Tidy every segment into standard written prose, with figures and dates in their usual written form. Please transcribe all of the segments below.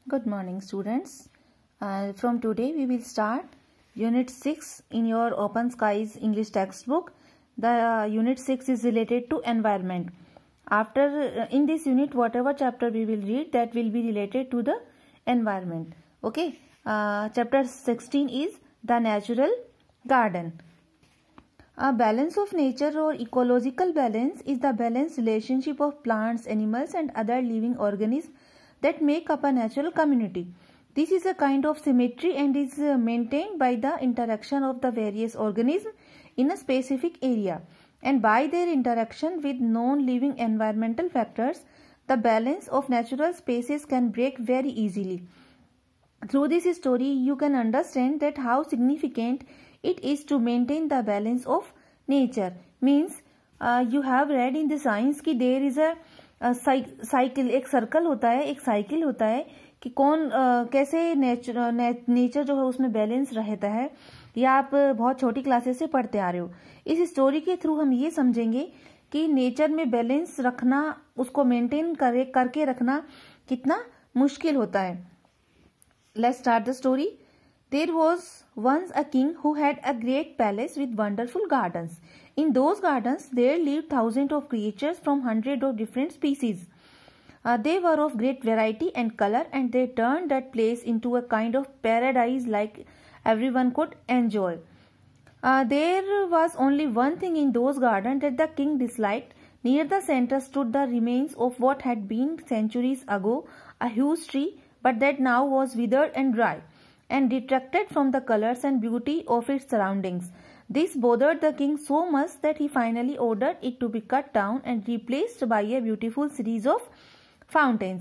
Good morning, students. From today, we will start Unit 6 in your Open Skies English textbook. The Unit 6 is related to environment. In this unit, whatever chapter we will read, that will be related to the environment. Okay. Chapter 16 is the natural garden. A balance of nature or ecological balance is the balanced relationship of plants, animals, and other living organisms that make up a natural community. This is a kind of symmetry and is maintained by the interaction of the various organisms in a specific area, and by their interaction with non-living environmental factors, the balance of natural spaces can break very easily. Through this story, you can understand that how significant it is to maintain the balance of nature. Means you have read in the science कि there is a cycle, एक circle होता है, एक cycle होता है कि कौन कैसे नेचर जो है उसमें बैलेंस रहता है. या आप बहुत छोटी क्लासेस से पढ़ते आ रहे हो. इस स्टोरी के थ्रू हम ये समझेंगे कि नेचर में बैलेंस रखना, उसको मेंटेन करके रखना कितना मुश्किल होता है. Let's start the story. There was once a king who had a great palace with wonderful gardens. In those gardens, there lived thousands of creatures from hundreds of different species. They were of great variety and color, and they turned that place into a kind of paradise like everyone could enjoy. There was only one thing in those gardens that the king disliked. Near the center stood the remains of what had been centuries ago a huge tree, but that now was withered and dry, and detracted from the colors and beauty of its surroundings. This bothered the king so much that he finally ordered it to be cut down and replaced by a beautiful series of fountains.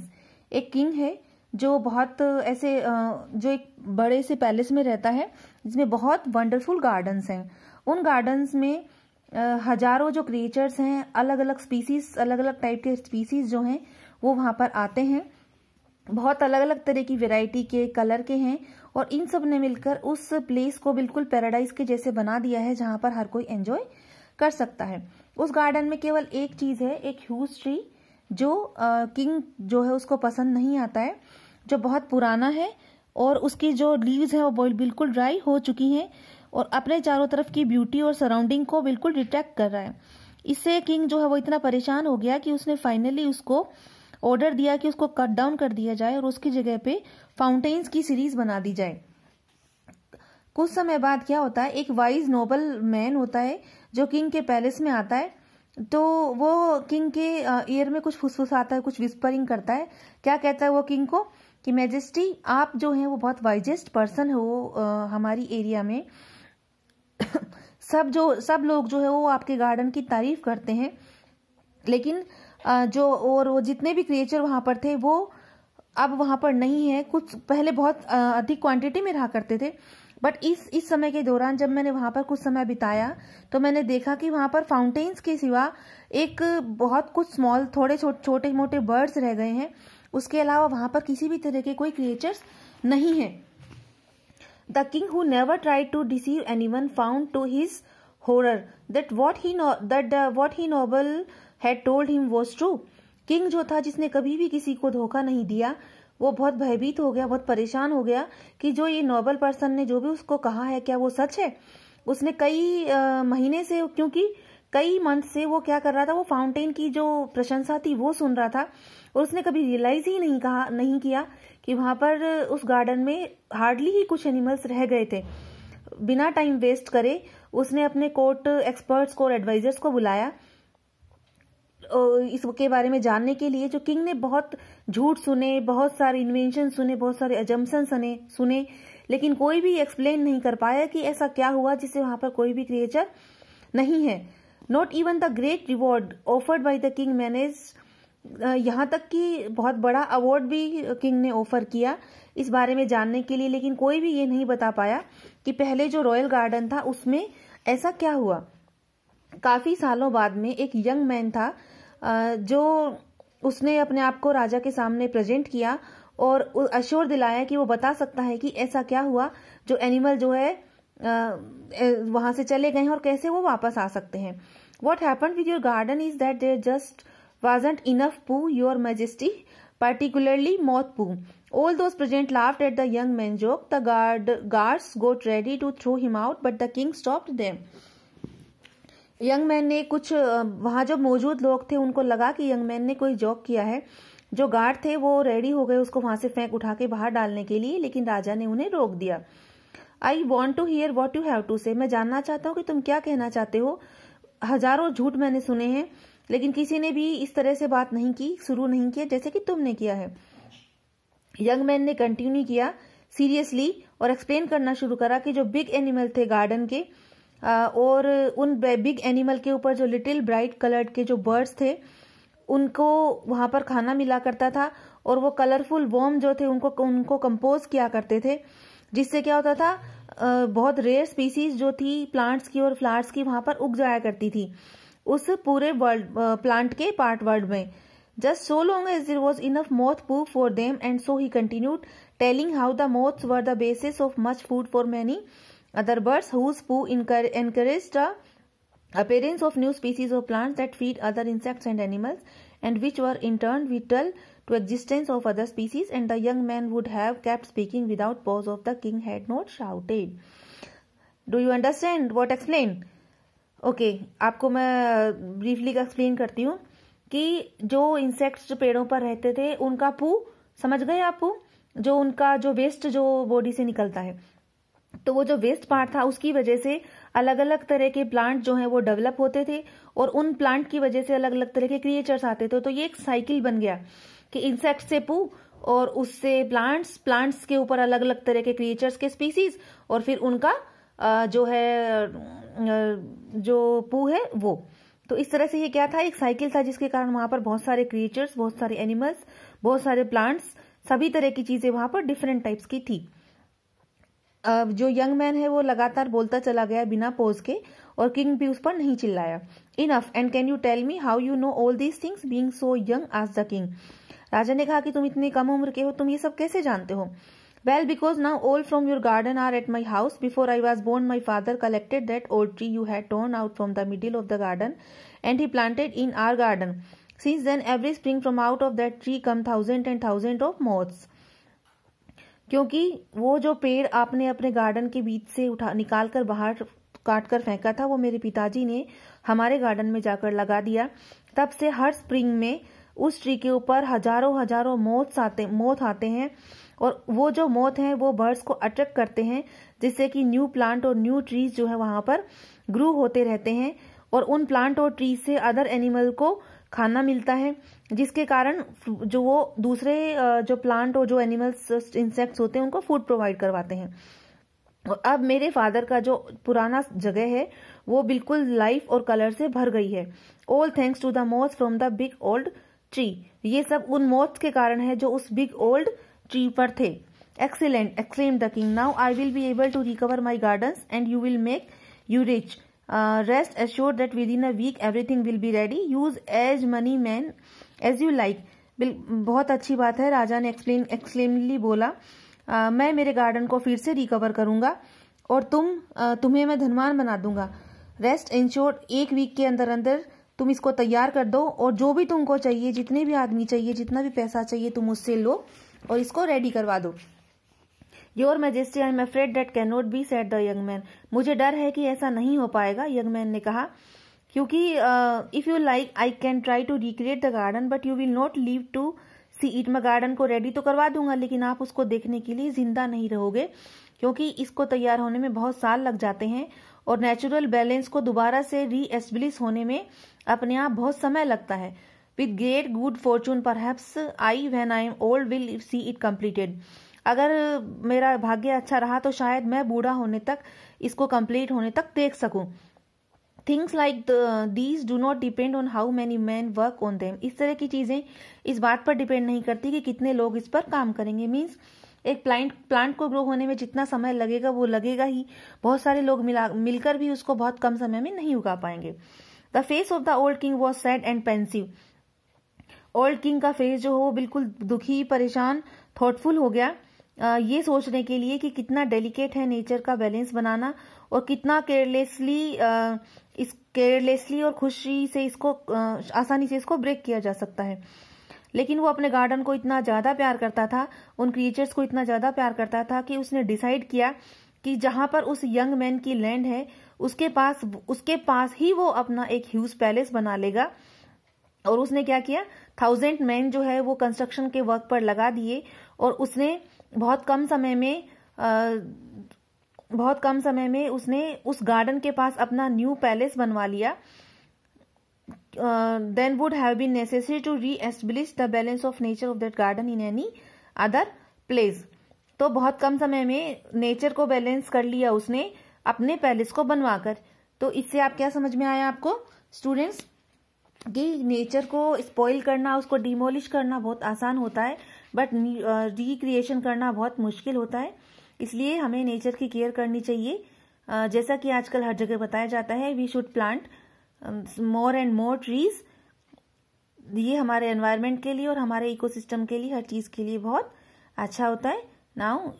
एक king है जो बहुत ऐसे जो एक बड़े से palace में रहता है जिसमें बहुत वंडरफुल गार्डन्स हैं. उन गार्डन्स में हजारों जो क्रिएचर्स हैं, अलग अलग स्पीसीज, अलग अलग टाइप के स्पीसीज जो हैं वो वहाँ पर आते हैं. बहुत अलग अलग तरह की वैरायटी के, कलर के हैं, और इन सब ने मिलकर उस प्लेस को बिल्कुल पैराडाइज के जैसे बना दिया है जहां पर हर कोई एंजॉय कर सकता है. उस गार्डन में केवल एक चीज है, एक ह्यूज ट्री जो किंग जो है उसको पसंद नहीं आता है, जो बहुत पुराना है और उसकी जो लीव्स हैं वो बिल्कुल ड्राई हो चुकी हैं और अपने चारों तरफ की ब्यूटी और सराउंडिंग को बिल्कुल डिट्रैक्ट कर रहा है. इससे किंग जो है वो इतना परेशान हो गया कि उसने फाइनली उसको ऑर्डर दिया कि उसको कट डाउन कर दिया जाए और उसकी जगह पे फाउंटेन्स की सीरीज बना दी जाए. कुछ समय बाद क्या होता है, एक वाइज नोबल मैन होता है जो किंग के पैलेस में आता है. तो वो किंग के ईयर में कुछ फुसफुसाता है, कुछ विस्परिंग करता है. क्या कहता है वो किंग को कि मैजेस्टी, आप जो है वो बहुत वाइजेस्ट पर्सन हो हमारी एरिया में. सब लोग जो है वो आपके गार्डन की तारीफ करते हैं, लेकिन वो जितने भी क्रिएचर वहां पर थे वो अब वहां पर नहीं है. कुछ पहले बहुत अधिक क्वांटिटी में रहा करते थे, बट इस समय के दौरान जब मैंने वहां पर कुछ समय बिताया तो मैंने देखा कि वहां पर फाउंटेन्स के सिवा एक बहुत कुछ स्मॉल, थोड़े छोटे मोटे बर्ड्स रह गए हैं. उसके अलावा वहां पर किसी भी तरह के कोई क्रिएचर्स नहीं है. The king who never tried to deceive anyone found to his horror that what he noble had told him was true. King जो था, जिसने कभी भी किसी को धोखा नहीं दिया, वो बहुत भयभीत हो गया, बहुत परेशान हो गया कि जो ये नोबल पर्सन ने जो भी उसको कहा है क्या वो सच है. उसने कई महीने से, क्योंकि कई मंथ से वो क्या कर रहा था, वो फाउंटेन की जो प्रशंसा थी वो सुन रहा था, और उसने कभी रियलाइज ही नहीं किया कि वहां पर उस गार्डन में हार्डली ही कुछ एनिमल्स रह गए थे. बिना टाइम वेस्ट करे उसने अपने कोर्ट एक्सपर्ट्स को और एडवाइजर्स को बुलाया इसके बारे में जानने के लिए. जो किंग ने बहुत झूठ सुने, बहुत सारे इन्वेंशन सुने, बहुत सारे अजम्पशन सुने, लेकिन कोई भी एक्सप्लेन नहीं कर पाया कि ऐसा क्या हुआ जिससे वहां पर कोई भी क्रिएचर नहीं है. Not even the great reward offered by the king manage, यहाँ तक कि बहुत बड़ा अवार्ड भी किंग ने ऑफर किया इस बारे में जानने के लिए, लेकिन कोई भी ये नहीं बता पाया कि पहले जो रॉयल गार्डन था उसमें ऐसा क्या हुआ. काफी सालों बाद में एक यंग मैन था जो उसने अपने आप को राजा के सामने प्रेजेंट किया और अश्योर दिलाया कि वो बता सकता है कि ऐसा क्या हुआ जो एनिमल जो है वहां से चले गए हैं और कैसे वो वापस आ सकते हैं. What happened with your garden is that there just wasn't enough poo, your majesty. particularly moth poo. All those present laughed at the young man's joke. The guards got ready to throw him out, but the king stopped them. Young man ने कुछ वहां जो मौजूद लोग थे उनको लगा कि यंग मैन ने कोई जोक किया है। जो गार्ड थे वो रेडी हो गए उसको वहां से फेंक उठा के बाहर डालने के लिए, लेकिन राजा ने उन्हें रोक दिया। I want to hear what you have to say, मैं जानना चाहता हूँ कि तुम क्या कहना चाहते हो। हजारों झूठ मैंने सुने हैं, लेकिन किसी ने भी इस तरह से बात नहीं की, शुरू नहीं किया जैसे कि तुमने किया है। यंग मैन ने कंटिन्यू किया सीरियसली और एक्सप्लेन करना शुरू करा कि जो बिग एनिमल थे गार्डन के, और उन बिग एनिमल के ऊपर जो लिटिल ब्राइट कलर्ड के जो बर्ड्स थे उनको वहां पर खाना मिला करता था, और वो कलरफुल वर्म जो थे उनको कंपोज किया करते थे, जिससे क्या होता था बहुत रेयर स्पीसीज जो थी प्लांट्स की और फ्लावर्स की वहां पर उग जाया करती थी उस पूरे वर्ल्ड प्लांट के पार्ट वर्ल्ड में। Just so long as there was enough moth poo for them, and so he continued telling how the moths were the basis of much food for many other birds whose poo encouraged the appearance of new species of plants that feed other insects and animals, and which were in turn vital to existence of other species. And the young man would have kept speaking without pause if the king had not shouted. Do you understand what explained? Okay, आपको मैं briefly explain करती हूँ कि जो insects जो पेड़ों पर रहते थे उनका पू, समझ गए आप? पू जो उनका जो वेस्ट जो बॉडी से निकलता है, तो वो जो वेस्ट पार्ट था उसकी वजह से अलग अलग तरह के प्लांट जो हैं वो डेवलप होते थे, और उन प्लांट की वजह से अलग अलग तरह के क्रिएचर्स आते थे। तो ये एक साइकिल बन गया कि इंसेक्ट से पू, और उससे प्लांट्स के ऊपर अलग अलग तरह के क्रिएचर्स के स्पीसीज, और फिर उनका जो है जो पू है वो। तो इस तरह से ये क्या था, एक साइकिल था जिसके कारण वहां पर बहुत सारे क्रिएचर्स, बहुत सारे एनिमल्स, बहुत सारे प्लांट्स, सभी तरह की चीजें वहां पर डिफरेंट टाइप्स की थी। जो यंग मैन है वो लगातार बोलता चला गया बिना पॉज के, और किंग भी उस पर नहीं चिल्लाया। Enough, and can you tell me how you know all these things being so young, asked the king. राजा ने कहा कि तुम इतनी कम उम्र के हो, तुम ये सब कैसे जानते हो? Well, because now all from your garden are at my house. Before I was born my father collected that old tree you had torn out from the middle of the garden, and he planted in our garden. Since then every spring from out of that tree come thousand and thousand of moths. क्योंकि वो जो पेड़ आपने अपने garden के बीच से निकाल कर बाहर काट कर फेंका था, वो मेरे पिताजी ने हमारे गार्डन में जाकर लगा दिया। तब से हर स्प्रिंग में उस ट्री के ऊपर हजारों मोथ आते हैं, और वो जो मोथ हैं वो बर्ड्स को अट्रैक्ट करते हैं, जिससे कि न्यू प्लांट और न्यू ट्रीज जो है वहां पर ग्रो होते रहते हैं, और उन प्लांट और ट्रीज से अदर एनिमल को खाना मिलता है, जिसके कारण जो वो दूसरे जो प्लांट और जो एनिमल्स इंसेक्ट्स होते हैं उनको फूड प्रोवाइड करवाते हैं। और अब मेरे फादर का जो पुराना जगह है वो बिल्कुल लाइफ और कलर से भर गई है। All thanks to the moths from the big old tree. ये सब उन मोथ्स के कारण है जो उस बिग ओल्ड ट्री पर थे। Excellent, exclaimed the king. Now I will be able to recover my gardens and you will make you rich. Rest assured that within a week everything will be ready. Use as many men as you like. बहुत अच्छी बात है, राजा ने एक्सक्लेमली बोला। मैं मेरे garden को फिर से रिकवर करूंगा और तुम्हें मैं धनवान बना दूंगा। रेस्ट इंश्योर्ड, एक वीक के अंदर अंदर तुम इसको तैयार कर दो, और जो भी तुमको चाहिए, जितने भी आदमी चाहिए, जितना भी पैसा चाहिए, तुम उससे लो और इसको रेडी करवा दो। Your majesty, I am afraid that can not be, said the young man. मुझे डर है कि ऐसा नहीं हो पाएगा, यंग मैन ने कहा, क्योंकि if you like I can try to recreate the garden but you will not live to see it. मैं गार्डन को रेडी तो करवा दूंगा, लेकिन आप उसको देखने के लिए जिंदा नहीं रहोगे, क्योंकि इसको तैयार होने में बहुत साल लग जाते हैं, और नेचुरल बैलेंस को दोबारा से रीएस्टेब्लिश होने में अपने आप बहुत समय लगता है। With great good Fortune perhaps I when I am old will see it completed. अगर मेरा भाग्य अच्छा रहा तो शायद मैं बूढ़ा होने तक इसको कंप्लीट होने तक देख सकूं। Things like these do not depend on how many man work on them. इस तरह की चीजें इस बात पर डिपेंड नहीं करती कि कितने लोग इस पर काम करेंगे। मीन्स एक प्लांट को ग्रो होने में जितना समय लगेगा वो लगेगा ही, बहुत सारे लोग मिलकर भी उसको बहुत कम समय में नहीं उगा पाएंगे। The face of the old king was sad and pensive. Old king का फेस जो हो बिल्कुल दुखी, परेशान, थॉटफुल हो गया, ये सोचने के लिए कि कितना डेलिकेट है नेचर का बैलेंस बनाना, और कितना केयरलेसली और खुशी से इसको आसानी से इसको ब्रेक किया जा सकता है। लेकिन वो अपने गार्डन को इतना ज़्यादा प्यार करता था, उन क्रिएचर्स को इतना ज़्यादा प्यार करता था कि उसने डिसाइड किया कि जहाँ पर उस यंग मैन की लैंड है उसके पास ही वो अपना एक ह्यूज पैलेस बना लेगा। और उसने क्या किया, 1000 मैन जो है वो कंस्ट्रक्शन के वर्क पर लगा दिए और उसने बहुत कम समय में उसने उस गार्डन के पास अपना न्यू पैलेस बनवा लिया। Then would have been necessary to re-establish the balance of nature of that garden in any other place. तो बहुत कम समय में नेचर को बैलेंस कर लिया उसने अपने पैलेस को बनवाकर। तो इससे आप क्या समझ में आया आपको स्टूडेंट्स कि नेचर को स्पॉइल करना, उसको डिमोलिश करना बहुत आसान होता है, बट रिक्रिएशन करना बहुत मुश्किल होता है। इसलिए हमें नेचर की केयर करनी चाहिए। जैसा कि आजकल हर जगह बताया जाता है, we should plant more and more trees. ये हमारे एनवायरनमेंट के लिए और हमारे इकोसिस्टम के लिए, हर चीज के लिए बहुत अच्छा होता है। Now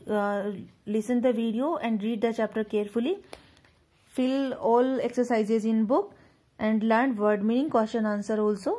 listen the video and read the chapter carefully, fill all exercises in book and learn word meaning, question answer also.